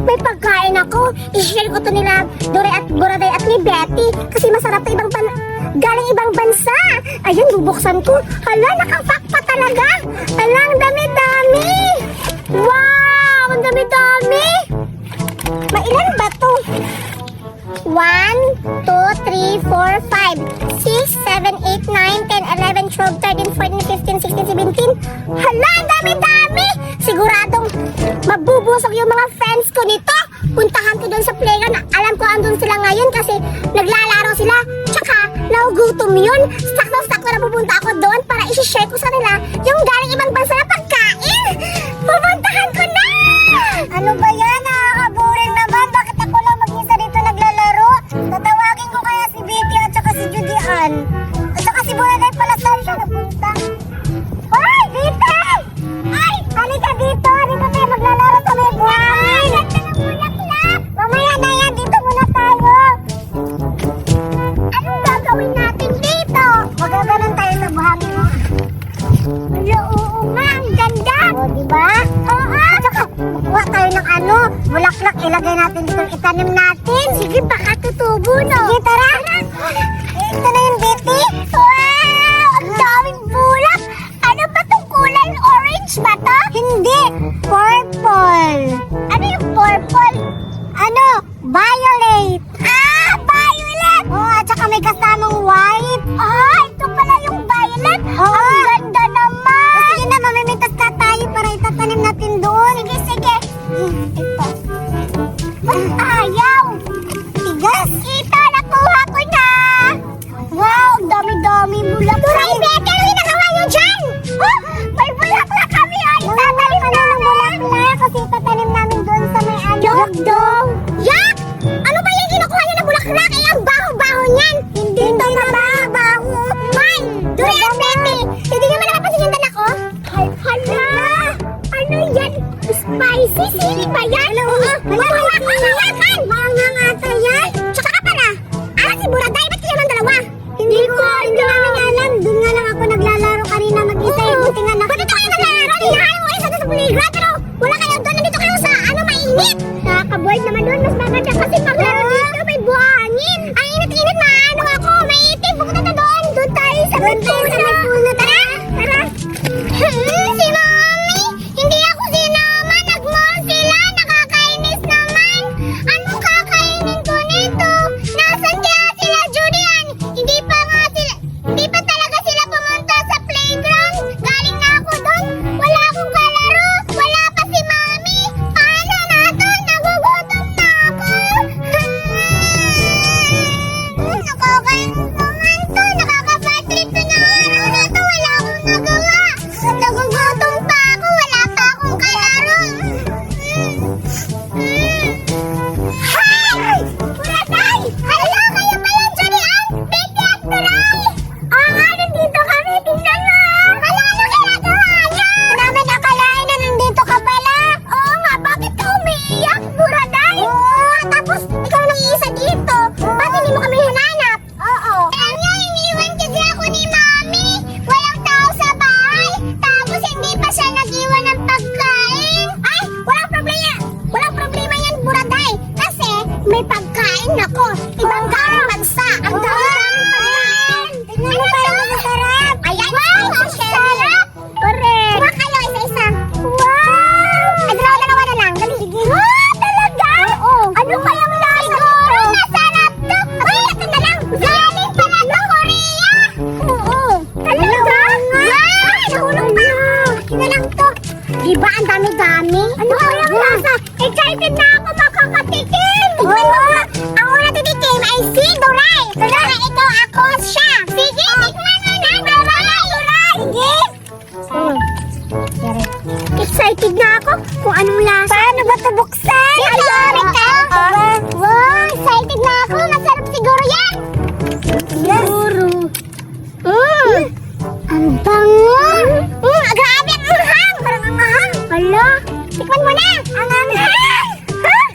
may pagkain ako. I-share ko to nila Dore at Buraday at ni Betty. Kasi masarap to galing ibang bansa. Ayun, bubuksan ko. Hala, nakapack pa talaga. Hala, ang dami-dami. Wow, ang dami-dami. Mailan ba to? 1, 2, 3, 4, 5, 6, 7, 8, 9, 10, 11, 12, 13, 14, 15, 16, 17. Hala, ang dami-dami! Siguradong mabubusog yung mga friends ko nito. Puntahan ko doon sa playground. Alam ko andun sila ngayon kasi naglalaro sila. Tsaka, nagugutom yun. Sakto-sakto na pupunta ako doon para isi-share ko sa nila yung galing ibang bansa na pagkain. Pupuntahan ko na! Ano ba yan? Nakakaboring naman. Bakit ako lang mag-isa dito naglalaro? Tatawagin ko kaya si Betty at saka si Judy Ann. At saka si Buraday pala saan siya napunta. Hoy, Betty! Ay, halika dito. Dito tayo maglalaro sa may buhangin. Ganda ng bulaklak. Mamaya na yan. Dito muna tayo. Anong gagawin natin dito? Magaganon tayo sa buhangin mo. Wala, oo nga. Ang ganda. O, diba? Oo. Tsaka, kuha tayo ng bulaklak. Ilagay natin dito. Itanim natin. Sige, baka tutubo, no? Sige, tara. Ito na yung Betty. Wow! Ang daming bulak. Ano ba itong kulay? Orange ba to? Hindi. Purple. Ano yung purple? Ano? Violet. Ah, violet! Oh, at saka may kasamang white. Ah, ito pala yung violet. Oh, ang ganda naman. Sige na, mamimitas na tayo para itatanim natin doon. Sige, sige. Ito. Ay, ayaw. Tigas. Ito, nakuha ko na. Wow, ang dami-dami bulaklak. Turay, Betty, ano ginagawa nyo dyan? Oh, may bulaklak kami. Ay, tatanim na ng bulaklak kasi itatanim namin doon sa may Dog! Yak! Ano ba yung kinukuha niya na bulaklak? Eh, ang baho-baho niyan! Hindi na baho! Man! Dure at Betty! Hindi naman nakapansin yung dala ko? Hala! Ano yan? Spicy? Sili ba yan? Oo! Maangangan! Maangang ata yan! Tsaka ka pala! Si Buraday, ba't kayo ng dalawa? Hindi namin alam. Doon nga lang ako naglalaro kanina mag-isa. Buti nga ba't ito kayo naglalaro? Hinahanap mo kayo sa playground pero wala kayo doon. Nandito kayo sa mainit. Nakaka-board naman doon. Mas maganda kasi paglaro dito may buhangin. Ang init-init na ako. May itim. Pupunta na doon. Doon tayo sa may puno. Tara! Tara! Si Mommy! Hindi ako sinama. Nag-mall sila. Nakakainis naman. Anong kakainin ko nito? Nasaan kaya sila, Judy Ann? Hindi pa talaga sila pumunta sa playground. Galing na ako doon. Wala akong kalaro. Wala pa si Mommy. Paano na to? Nagugutom na ako. Nakakainis naman to. Nakaka-bad trip na araw na to. Wala akong nagawa. Nagugutom pa ako. Wala pa akong kalaro. Hi! Buraday! Hello! Kayo pala, Judy Ann! Betty at Turay! Oo nga, nandito kami. Tingnan mo! Hala, ano ginagawa niyo? Namin akalain na nandito ka pala. Oo nga, bakit ka umiiyak, Buraday? Oo, tapos ikaw nang iisa dito. Bakit hindi mo kami hinanap? Oo. Kanya, iniwan kasi ako ni Mommy. Walang tao sa bahay. Tapos hindi pa siya nag-iwan ng pagkain. Ay, walang problema. Walang problema yan, Buraday. Kasi may pagkain ako. Ibang galing bansa. Ang dami-dami pagkain. Tingnan mo parang masarap. Ayan, wow, ang sarap. Correct. Kuha kayo isa-isa. Wow. Ay, dalawa na lang. Dali. Sige. Wow, talaga? Oo. Ano kayang lasa? Siguro masarap to. Ay, ito na lang. Galing pala to, Korea. Oo. Talaga? Wow. Nahulog pa. Akin na lang to. Diba ang dami-dami? Ano kayang lasa? Excited na ako makakatikim. Tignan mo ba? Ang una titikim ay si Duray. Duray, ikaw ako siya. Sige, tikman mo na, Duray. Sige. Excited na ako kung anong lasa. Paano ba ito buksan? Ayun ka. Wow, excited na ako. Masarap siguro yan. Siguro. Ang bango. Grabe ang anghang. Parang anghang. Hala, tikman mo na. Ang anghang.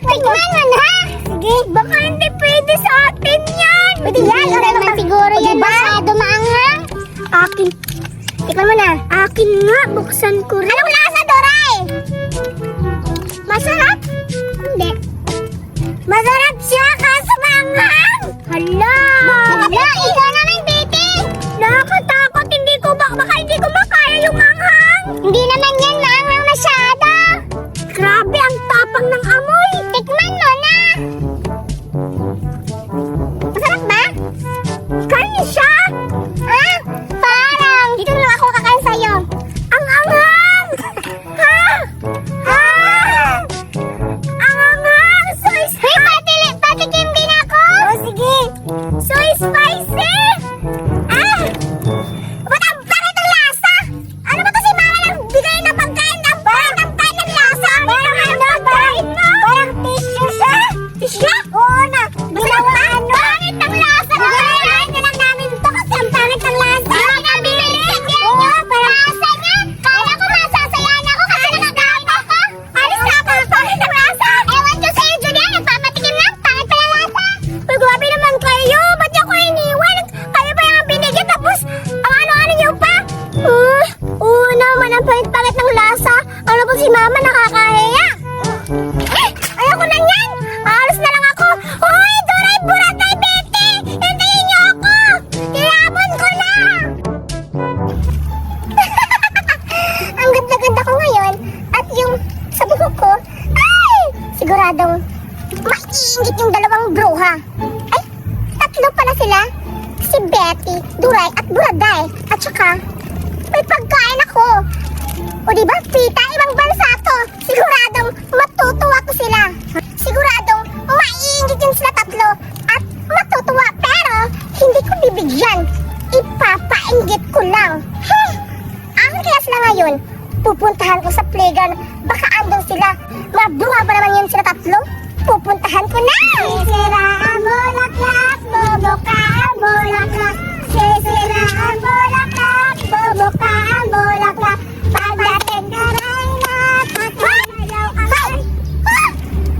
Tikman mo na. Sige, baka hindi pwede sa atin yan. Pwede yan. Okay naman siguro yan. Masyado maanghang. Akin. Tikman mo na. Akin nga, buksan ko rin. Anong lasa, Doray? Masarap? Hindi. Masarap siya kaso maanghang. Hala! Hala! Ikaw naman, Betty! Nakakatakot. Baka hindi ko makaya yung anghang. Hindi naman yan maanghang masyado. Grabe, ang tapang ng amoy. Tikman mo na. Masarap ba? Kain siya. Ah, parang. Dito na lang ako kakain sa'yo. Ang anghang! Ha? Ah! Ang anghang! Soy spicy! Patikim din ako! Oh, sige. Soy spicy! Ah! Ba't ang pangit ang lasa? Ano ba to si Mama lang bigay na pagkain? Ang pangit ng lasa! Parang tissue siya! Tissue? Oo na! Ginawa ano? Pangit ng lasa! Gagawin na lang namin ito kasi ang pangit ng lasa! Hindi na binili! Oo, parang lasa niya! Kala ko masasayahan ako kasi nakakain ako! Alis na ako! Pangit ng lasa! Ewan ko sa'yo, Julian! Nagpapatikim lang! Pangit pala lasa! Uy, grabe naman kayo! Ba't niyo ako iniwan? Kayo pa yung binigyan tapos ang ano-ano niyo pa? Oo naman, ang pangit-pangit ng lasa. Ano ba si Mama nakakahiya? Ayoko na yan! Alas na lang ako! Hoy! Duray Buratay Betty! Hintayin niyo ako! Tinapon ko na! Ang ganda-ganda ko ngayon at yung sa buhok ko, ay! Siguradong maiingit yung dalawang bruha. Ay! Tatlo pala sila. Si Betty, Duray at Buraday. At saka, may pagkain ako. O diba, Pita, ibang bansa to. Siguradong matutuwa ko sila. Siguradong maiingit yung sila tatlo at matutuwa. Pero, hindi ko bibigyan. Ipapainggit ko lang. Akin kaya sila ngayon. Pupuntahan ko sa playground. Baka andun sila. Mabruha ba naman yun sila tatlo? Pupuntahan ko na! Sisira ang bulaklak, bobo ka ang bulaklak. Sisira ang bulaklak, bobo ka ang bulaklak. Pagdating ka rin napatalaw ang ay!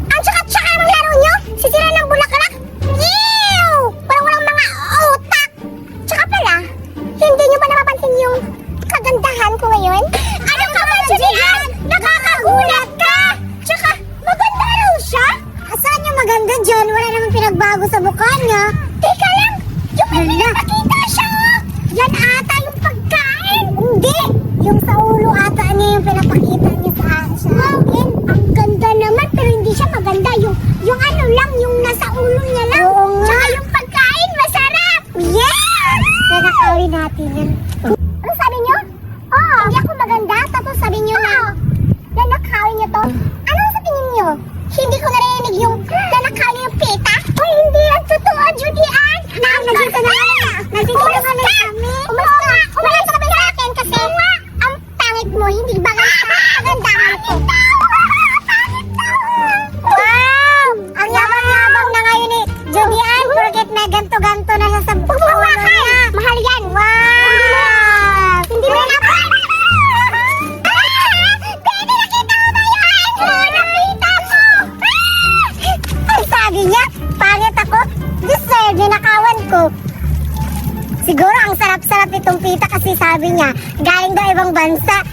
Ang tsaka-tsaka ang laro nyo? Sisira ng bulaklak? Ew! Parang walang mga utak! Tsaka pala, hindi nyo ba napapansin yung kagandahan ko ngayon? Ano ka ba, Julian? Nakakagulat ka! Tsaka, maganda raw siya? Saan yung maganda dyan? Wala namang pinagbago sa mukha niya. Teka lang! Yung may pinapakita siya! Yan ata yung pagkain! Hindi! Yung sa ulo ata niya yung pinapakita niya sa akin. Ang ganda naman pero hindi siya maganda. Yung ano lang, yung nasa ulo niya lang. Oo nga. Tsaka yung pagkain, masarap! Yeah! Nakakawin natin yan. Ano sabi niyo? Oo. Hindi ako maganda, tapos sabi niyo na nanakawin niyo to. Ano sa tingin niyo? Hindi ko narinig yung nanakawin yung Pita? Ay, hindi yan totoo, Julian! Nandito na kami. Umalis ka kami sa akin kasi ang pangit mo, hindi ba kagandahan ko? Wow! Ang yabang-yabang na ngayon ni Julian, porket may ganto-ganto na siya sa ulo niya. Mahal yan! Wow! Hindi mo na Baby, nakita mo ba yan? Oo, nakita mo! Ang sabi niya, pangit ako, deserve, ninakawan ko. Siguro ang sarap-sarap itong Pita kasi sabi niya, galing daw ibang bansa.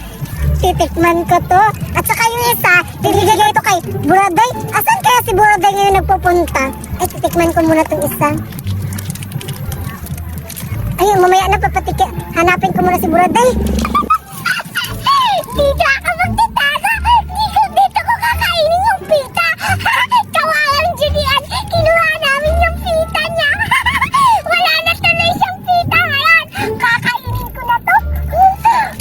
Titikman ko to. At saka yung isa, bibigay ito kay Buraday. Asan kaya si Buraday ngayon nagpupunta? Ay, titikman ko muna itong isa. Ayun, mamaya na papatiki. Hanapin ko muna si Buraday. Dito ako magtitago. Dito ko kakainin yung Pita. Kawawang Julian, kinuha namin yung Pita niya. Wala na tuloy siyang Pita ngayon. Kakainin ko na to.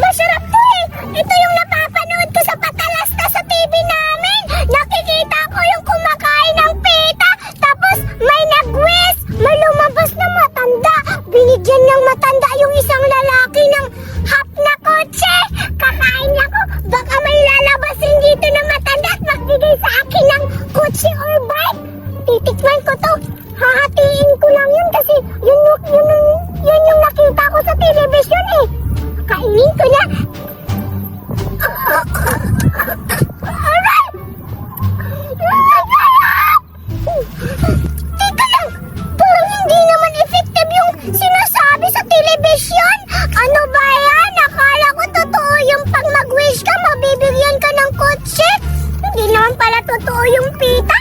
Masarap to eh. Ito yung napapanood ko sa patalasta sa TV namin. Nakikita ko yung kumakain ng Pita. Tapos may nag-wish. May lumabas na matanda. Binigyan ng matanda yung isang lalaki ng half na kotse. Kakain ako. Baka may lalabasin dito na matanda at magbigay sa akin ng kotse or bike. Titikman ko to. Hahatiin ko lang yun kasi yun yung nakita ko sa television eh. Kainin ko na. Aray! Teka lang. Parang hindi naman effective yung sinasabi sa television. Ano ba yan? Akala ko totoo yung pag mag-wish ka, mabibigyan ka ng kotse. Hindi naman pala totoo yung Pita.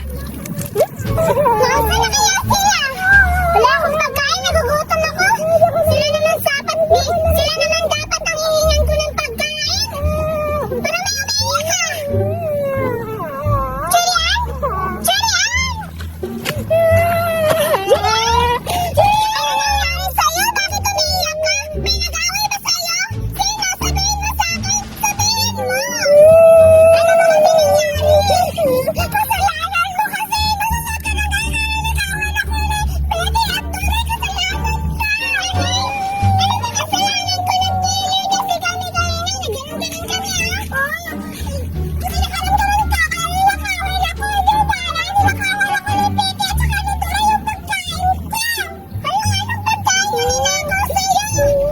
Nasaan na kaya sila? Wala akong pagkain, nagugutom ako. Sila naman sila naman dapat ang hihingan ko ng pagkain. Para may umiiyak ka. Julian! Julian! Julian! Ano nangyari sa'yo? Bakit umiiyak ka? May nag-away ba sa'yo? Sino? Sabihin mo sa akin! Sabihin mo! Ano bang nangyari? Kasalanan mo kasi! Nasasaktan na tayo na nilikawan ako na pwede at tunay kasalanan ka! Ano ba kasalanan ko ng Kili? Kasi kami kayo na nagganong-ganon kami ha? Kasi nakaramdaman ka kaya nilakawan ako doon para nilakawan ako ng Pete at saka nito yung pagkain ko! Anong pagkain na ninakaw sa'yo?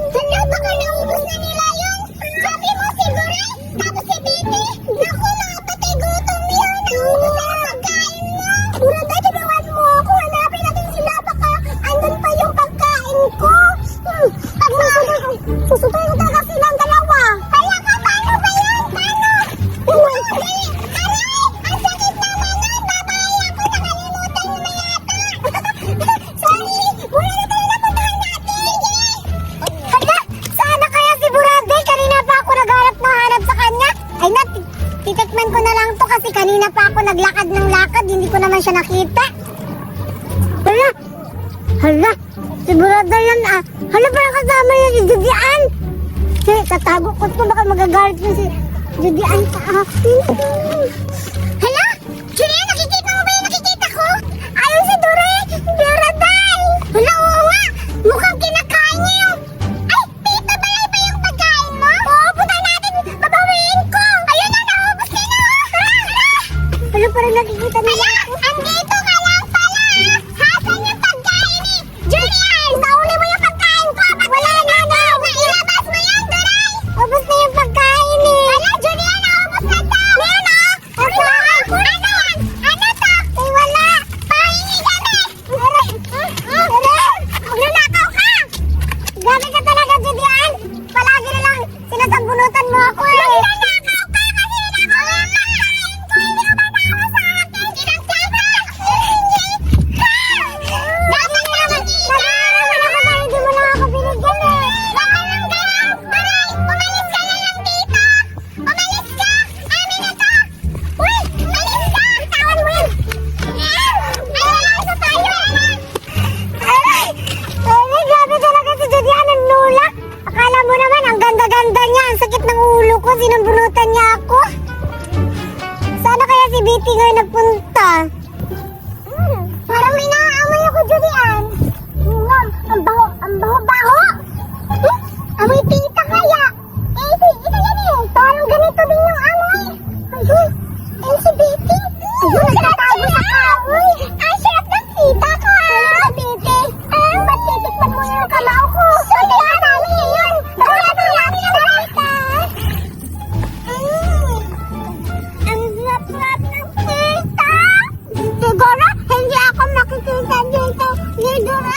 Hala, baka naubos na nila yun! Sabi mo si Buray, tapos si Pete! Naku, mga patay gutom yun! Naubos na yung pagkain mo! Burada, tulungan mo ako! Hanapin natin sila baka andun pa yung pagkain ko! Pag susunod ko talaga silang dalawa! Hala ka, paano ba yan? Paano? Aray! Ang sakit naman nun! Babae ako! Nakalimutan mo na yata! Sorry! Wala na tayo napuntahan natin! Hala! Sana kaya si Burada? Kanina pa ako naghanap sa kanya! Ay na, titikman ko na lang to kasi kanina pa ako naglakad ng lakad, hindi ko naman siya nakita. Hala! Hala! Si Burada yan ah! Hala, parang kasama niya si Judian! Tatago ko ito, baka magagalit mo si Judian sa akin. Hala! Julian, nakikita mo ba yung nakikita ko? Ayun si Burada! Hala, oo nga! Mukhang kinakain niya yung... Ay! Tita, balay ba yung pagkain mo? Oo, punta natin! Babawiin ko! Ayun na, naubos ka na! Hala, parang nakikita nila ako. Andito ka lang pala! Hasan yung pagkain ni Julian! Nauli mo yung pagkain ko! Wala na! Ilabas mo yan, Duray! Ubus na yung pagkain eh! Hala, Julian! Naubos na to! Meron o! Ano yan? Ano to? Ay, wala! Pahingi kami! Aray! Nanakaw ka! Grabe ka talaga, Julian! Palagi na lang sinasambunutan mo ako eh! Nanakaw ka kasi nakuha ang pagkain ko! Hindi ka manawa sa akin! Sinagsabi! Dapat naman ito! Nagaraman ako dahil hindi mo lang ako binigyan eh! Baka lang ganun! Aray! Umalis ka na lang dito! Umalis ka! Amin na to! Uy! Umalis ka! Tawan mo yan! Ay, sa tayo! Aray! Aray! Grabe talaga si Julian ang nulak! Akala mo naman ang ganda-ganda niya! Ang sakit ng ulo ko! Sinambunutan niya ako! Sana kaya si Betty ngayon nagpunta? Parang may naaamoy ako, Julian. Ang baho-baho. Amoy tita kaya. Eh, ito yan eh. Parang ganito din yung amoy. Ayun. Eh, si Betty. Ayun, nagtatago sa kahoy. Ang sarap ng tita ko ah. Betty. Ba't titikman mo yung kamao ko? Hindi ka namin yun. Wala na namin ang tita. Ang sarap ng tita. Siguro, hindi ako makikita dito. Ni Duray.